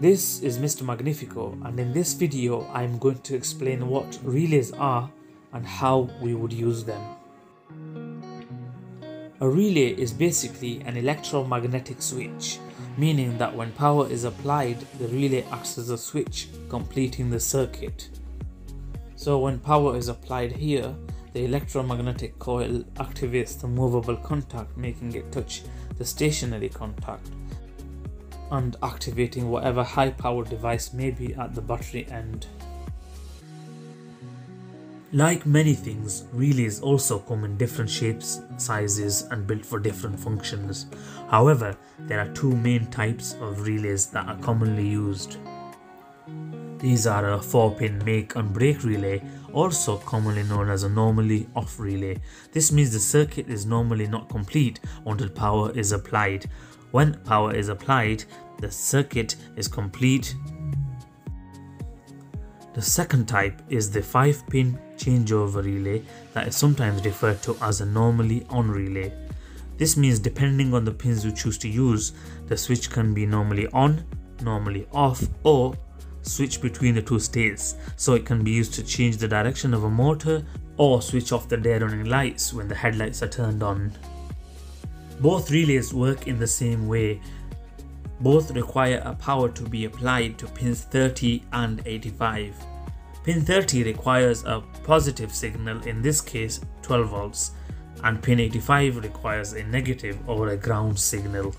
This is Mr. Magnifico, and in this video I am going to explain what relays are and how we would use them. A relay is basically an electromagnetic switch, meaning that when power is applied, the relay acts as a switch, completing the circuit. So when power is applied here, the electromagnetic coil activates the movable contact, making it touch the stationary contact and activating whatever high power device may be at the battery end. Like many things, relays also come in different shapes, sizes and built for different functions. However, there are two main types of relays that are commonly used. These are a 4-pin make and break relay, also commonly known as a normally off relay. This means the circuit is normally not complete until power is applied. When power is applied, the circuit is complete. The second type is the 5-pin changeover relay that is sometimes referred to as a normally on relay. This means depending on the pins you choose to use, the switch can be normally on, normally off, or switch between the two states, so it can be used to change the direction of a motor or switch off the day running lights when the headlights are turned on. Both relays work in the same way. Both require a power to be applied to pins 30 and 85. Pin 30 requires a positive signal, in this case 12 volts, and pin 85 requires a negative or a ground signal.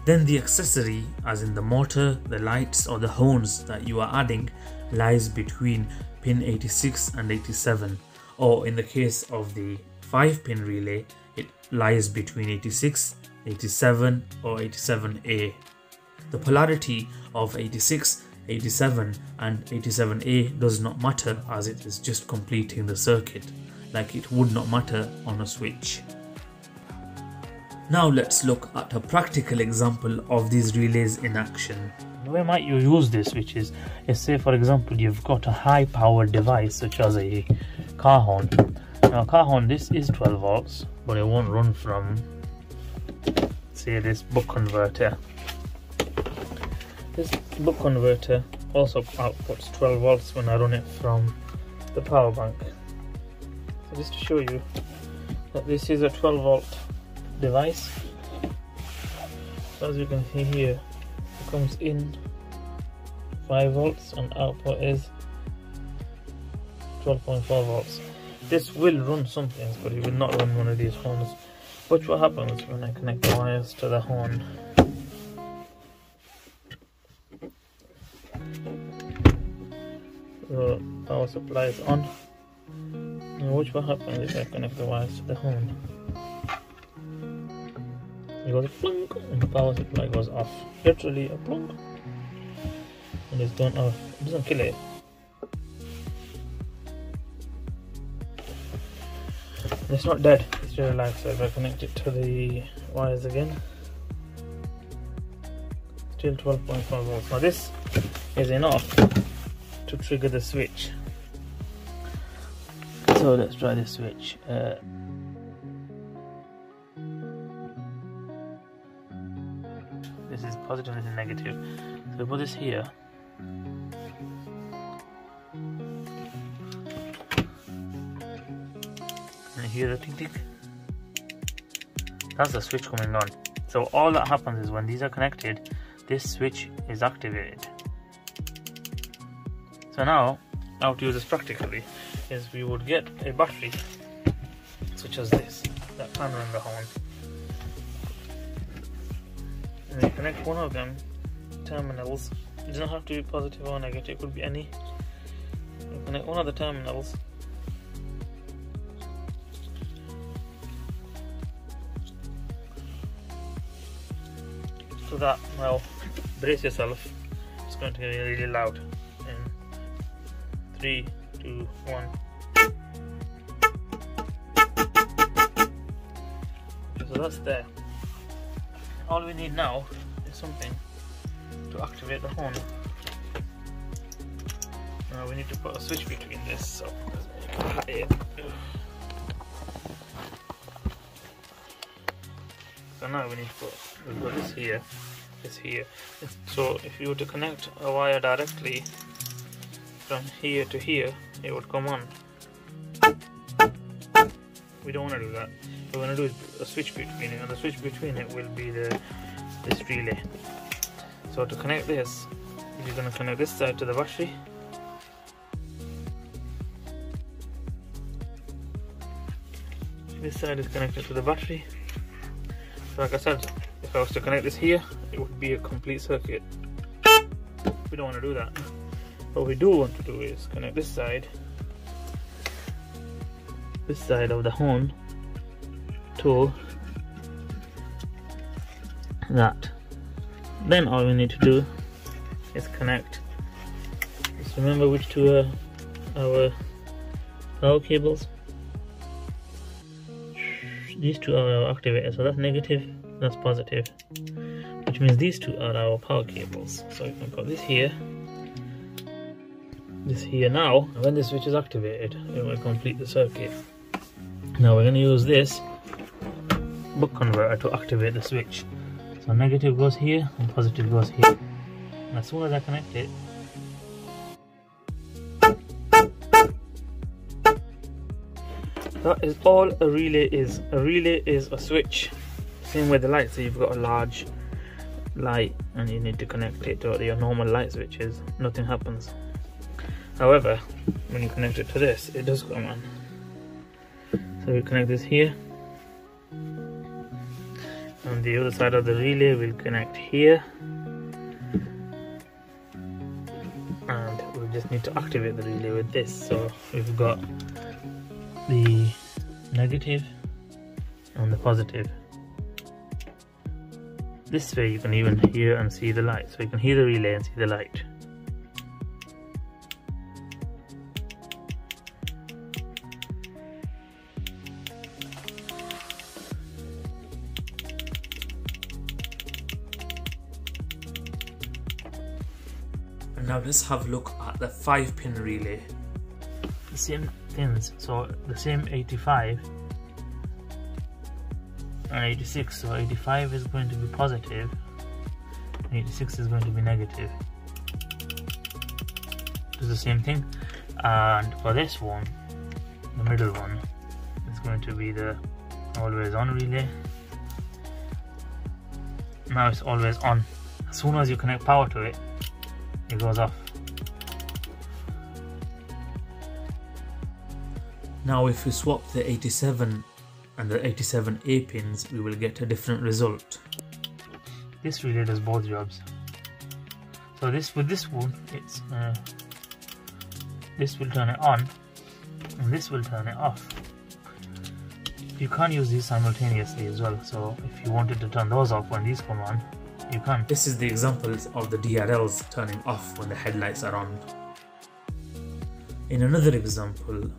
Then the accessory, as in the motor, the lights or the horns that you are adding, lies between pin 86 and 87, or in the case of the 5-pin relay, it lies between 86, 87 or 87A. The polarity of 86, 87 and 87A does not matter, as it is just completing the circuit, like it would not matter on a switch. Now let's look at a practical example of these relays in action. The way might you use this, which is, let's say for example you've got a high powered device such as a car horn. Now a car horn, this is 12 volts, but it won't run from, say, this buck converter. This buck converter also outputs 12 volts when I run it from the power bank. So just to show you that this is a 12 volt device. So as you can see here, it comes in 5 volts and output is 12.4 volts. This will run some things, but it will not run one of these horns. Watch what happens when I connect the wires to the horn. The power supply is on. Now watch what happens if I connect the wires to the horn. It goes plunk and the power supply goes off. Literally a plunk. And it's gone off. It doesn't kill it. And it's not dead, it's just relaxed. So if I connect it to the wires again, still 12.5 volts. Now this is enough to trigger the switch. So let's try this switch. This is positive, this is negative. So we put this here. And hear the tick tick. That's the switch coming on. So all that happens is when these are connected, this switch is activated. So now, how to use this practically is we would get a battery such as this that can run the horn. And we connect one of them terminals. It doesn't have to be positive or negative, it could be any. We connect one of the terminals to that. Now brace yourself, it's going to get really loud. In 3, 2, 1. So that's there. All we need now is something to activate the horn. Now we need to put a switch between this, so So now we need to put, we've got this here. this here. So if you were to connect a wire directly from here to here, it would come on. We don't want to do that. What we're going to do is a switch between it, and the switch between it will be this relay. So to connect this, you're going to connect this side to the battery. This side is connected to the battery. So like I said, if I was to connect this here, it would be a complete circuit. We don't want to do that. What we do want to do is connect this side of the horn to that. Then all we need to do is connect. Just remember which two are our power cables. These two are our activators, so that's negative, that's positive, which means these two are our power cables. So you can put this here now, and when the switch is activated, it will complete the circuit. Now we're going to use this buck converter to activate the switch. So negative goes here and positive goes here. And as soon as I connect it, that is all a relay is. A relay is a switch. Same with the light. So you've got a large light and you need to connect it to your normal light switches. Nothing happens. However, when you connect it to this, it does come on. So we connect this here. On the other side of the relay, we'll connect here. And we just need to activate the relay with this. So we've got the negative and the positive. This way you can even hear and see the light. So you can hear the relay and see the light. And now let's have a look at the 5-pin relay. The same pins, so the same 85 and 86. So 85 is going to be positive, 86 is going to be negative. Do the same thing. And for this one, the middle one, is going to be the always on relay. Now it's always on. As soon as you connect power to it, it goes off. Now if we swap the 87 and the 87A pins, we will get a different result. This relay does both jobs. So with this one, it's this will turn it on and this will turn it off. You can't use these simultaneously as well, so if you wanted to turn those off when these come on, you can. This is the examples of the DRLs turning off when the headlights are on. In another example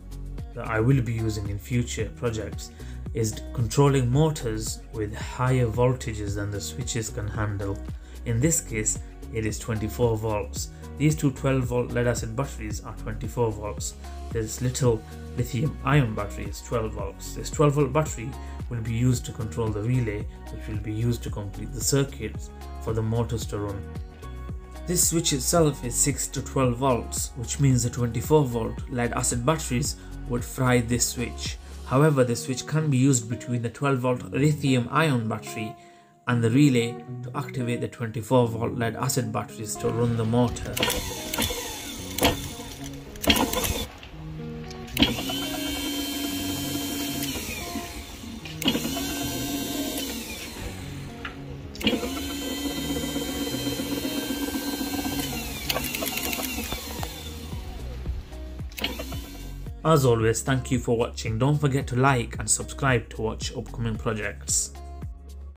that I will be using in future projects is controlling motors with higher voltages than the switches can handle. In this case, it is 24 volts. These two 12 volt lead acid batteries are 24 volts. This little lithium ion battery is 12 volts. This 12 volt battery will be used to control the relay, which will be used to complete the circuits for the motors to run. This switch itself is 6 to 12 volts, which means the 24 volt lead acid batteries would fry this switch. However, the switch can be used between the 12 volt lithium ion battery and the relay to activate the 24 volt lead acid batteries to run the motor. As always, thank you for watching. Don't forget to like and subscribe to watch upcoming projects.